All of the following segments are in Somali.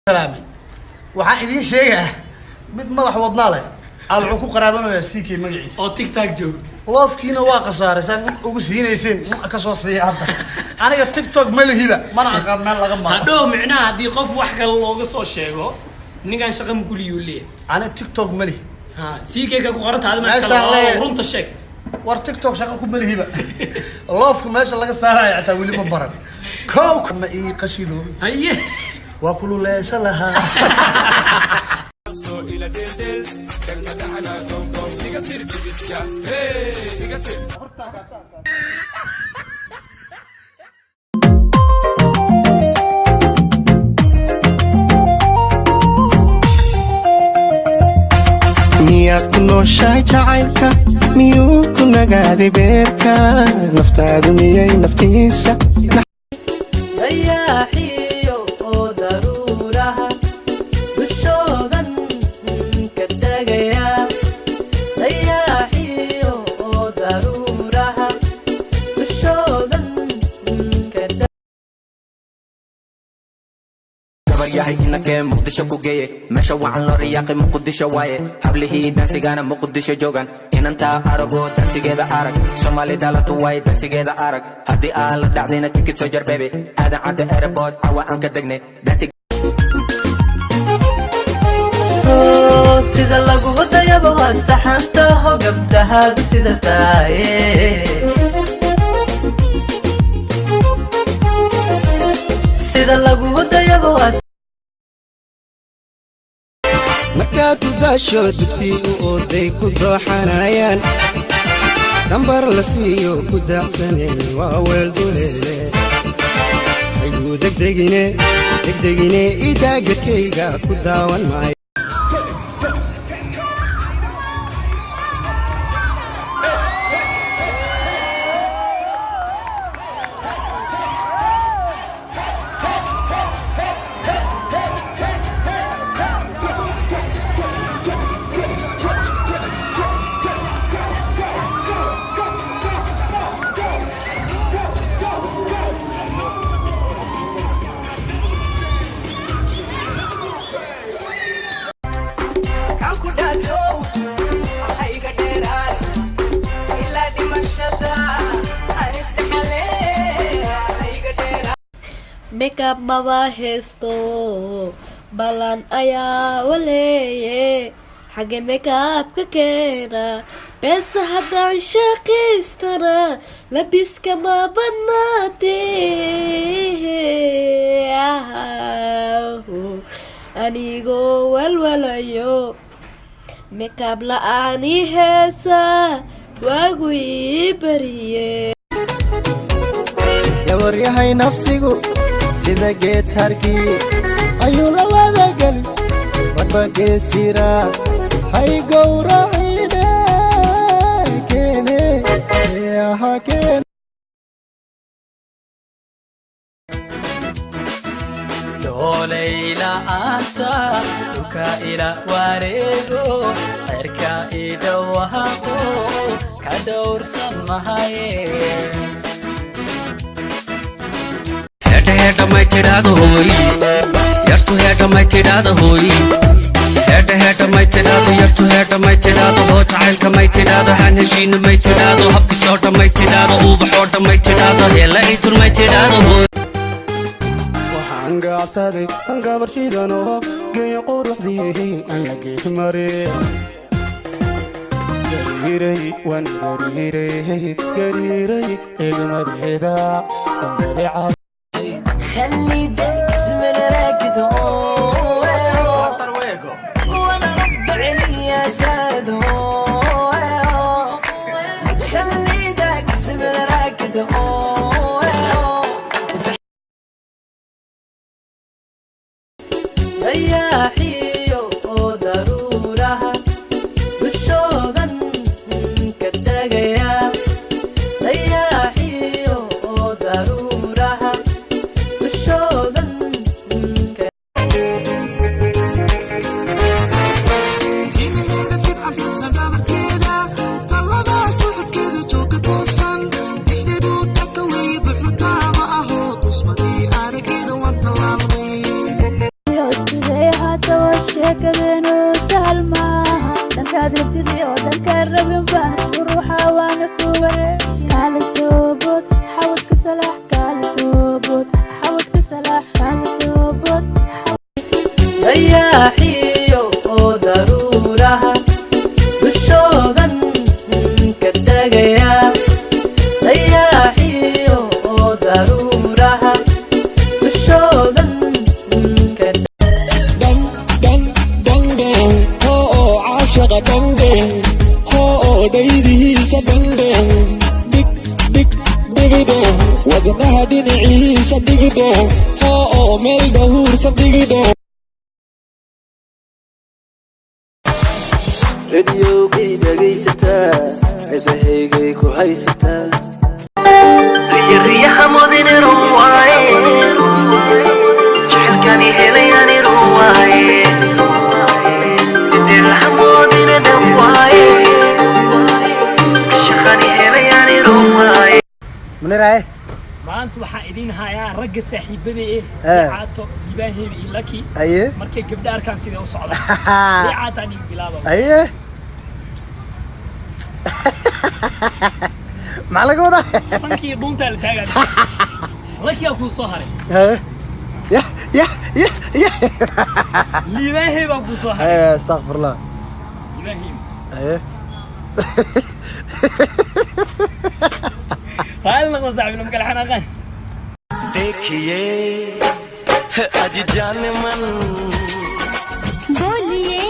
كلامي waxaan idin sheegaa mid madax wadna leh aad wuxuu ku qaraabanayaa CK magaciisa oo TikTok joog loofkiina waa qasaaraysan ugu siinaysan ka soo siiya hadda aniga TikTok ma lihiba mana aqaan meel laga maro hadoo micnaa hadii qof wax kale looga soo sheego ninkan shaqo ma kuliyuu leeyahay ana TikTok ma lihi ha CK ka ku qoranta aad ma iska runta sheeg war TikTok shaqo ku ma lihiba loofka meesha laga saarayo xitaa wali ma baran koow ma ii qashido haye waa kullu leesha laha إلى دل كان كدعنا كوكب نيجاتير بيتيا هي نيجاتير miyaad ku nooshahay jacaylka miyuu ku nagaaday beerka naftaadu miyay naftiisa yahay inake muqdisho ku geeye meesha wacan loo riyaaqay muqdisho waaye hablihii dansigaana muqdisho joogan inanta arago dansigeeda arag soomaalida la duway dansigeeda arag haddii aa la dhacdayna tikid soo jar bebe aadan cadda airport cawa aan ka degne sida lagu wadayaba waan saxantaho gabdhahaadu sida taaye sida lagu wadayaba waan markaad u daasho dugsi u ooday ku dooxanayaan dambar la siiyo ku daacsaneen waa weel duleele ayuu degdegine idaagadkayga ku daawan maayo makeup maba heesto balan ayaa waleeye xagee makeup ka keena beesa haddaan shaqaystana labiska ma badnaatee anigoo walwalayo makeup la-aani heesa waagu ii bariye yawaryahay nafsigu sida geed harkii ayuu la wadagali marba gees jira hay gowracine keene aha keene dooleyla anta duka ila wareego xerka idhawaaqo ka dhowrsan mahaye head my tirado hoy yartu head my tirado hoy head my tirado yartu head my tirado ho jacaylka my tirado han heshiin my tirado habki soota my tirado ubaxoota my tirado hela itul my tirado hoy waxaan gaacsaday an gabarshiidano geeyo quruxdii aan la gees mare gariiray eegmadeeda ambadeecad خلي دكس من راكد وانا رب عيني يا سادو خلي دكس من راكد يا حيو ضرورها بالشوغن كالدقيا يا حيو ضرورها سلاح كان سوبوت حوت سلاح كان سوبوت رياحيو ضرورها بالشوغن كالدقيا رياحيو ضرورها بالشوغن دن دن دن دن هو عاشق دن دن هو ديديسا دن دن دك دك دك دن ودنها دنعيسا دك دن هو ميل دهورسا دك دن راديوغي dhagaysataa heesahaygay ku haysataa riyaha mudin ruwaaye jecelkani helayani ruwaaye dirha mudin dhawaaye shaqani helayani ruwaaye منيراي maanta waxaan idin hayaa ragga saaxiibada caato ibaaheeb iyo laki aye markay gabdha arkaan sida u socdaan caato aan bilaabo aye معلقة وضع sankii dhuunta la taagan laki ku soo haray يا يا يا يا ibaaheeb ku soo haray ايه استغفر الله ibaaheeb ايه هل نقول صاحبي لما قال حناقان देखिए आज जान मन बोलिए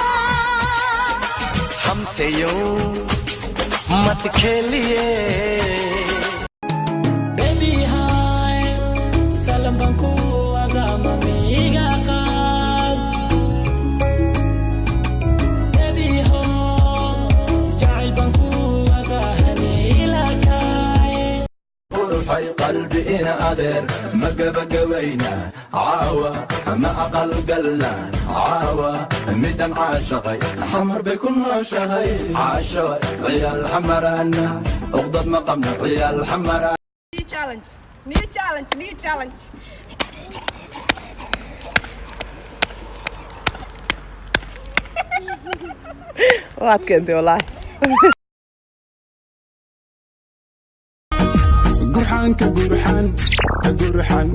मेहरबान हमसे यूं मत खेलिए baby hi salam banku agama mega qad baby ho jacayl banku agahani ilakaay روحي قلبي إنا أدير ما قبقوينا عاوة ما أقل قلنا عاوة ميدان عاشقي حمر بيكون شهي عاشوي عيال حمرانا أغضب مقامنا عيال حمرانا New challenge, new challenge, new challenge. Waad keentay walahi. gurxaanka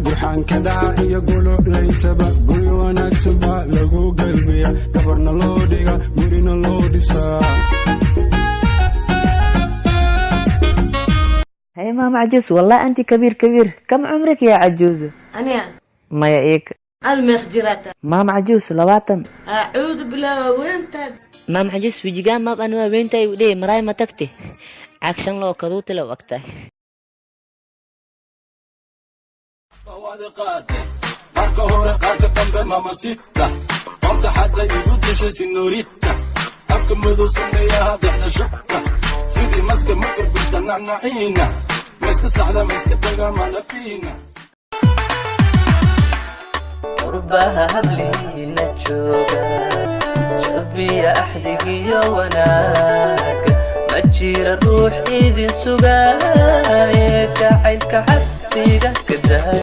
gurxaanka dhaca iyo gulo laytaba guri wanaagsan baa lagu galbiya gabarna loo dhiga gurina loo dhisaa هاي ماما عجوز والله أنت كبير كم عمرك يا عجوز؟ أنا ما يأيك المخ جراتها ماما عجوز لواتن أعوذ بالله وين تاد ماما عجوز في جيجان ما بأنوا وين تاي ودي مراي ما تكتي عكشن لو كذوت لو وقتها marka hore qaarka dambe mamasita horta xadda igu dishay sinorita afka madow sameeyaha dhexda shubka sidii maska makurgurta nacnaciina maiska saxda maiska taga malafiina qurbaha habliina jooga shabiya axdigiyo wanaag ma jira ruux idin sugaaye jacaylka xabsiga ka daa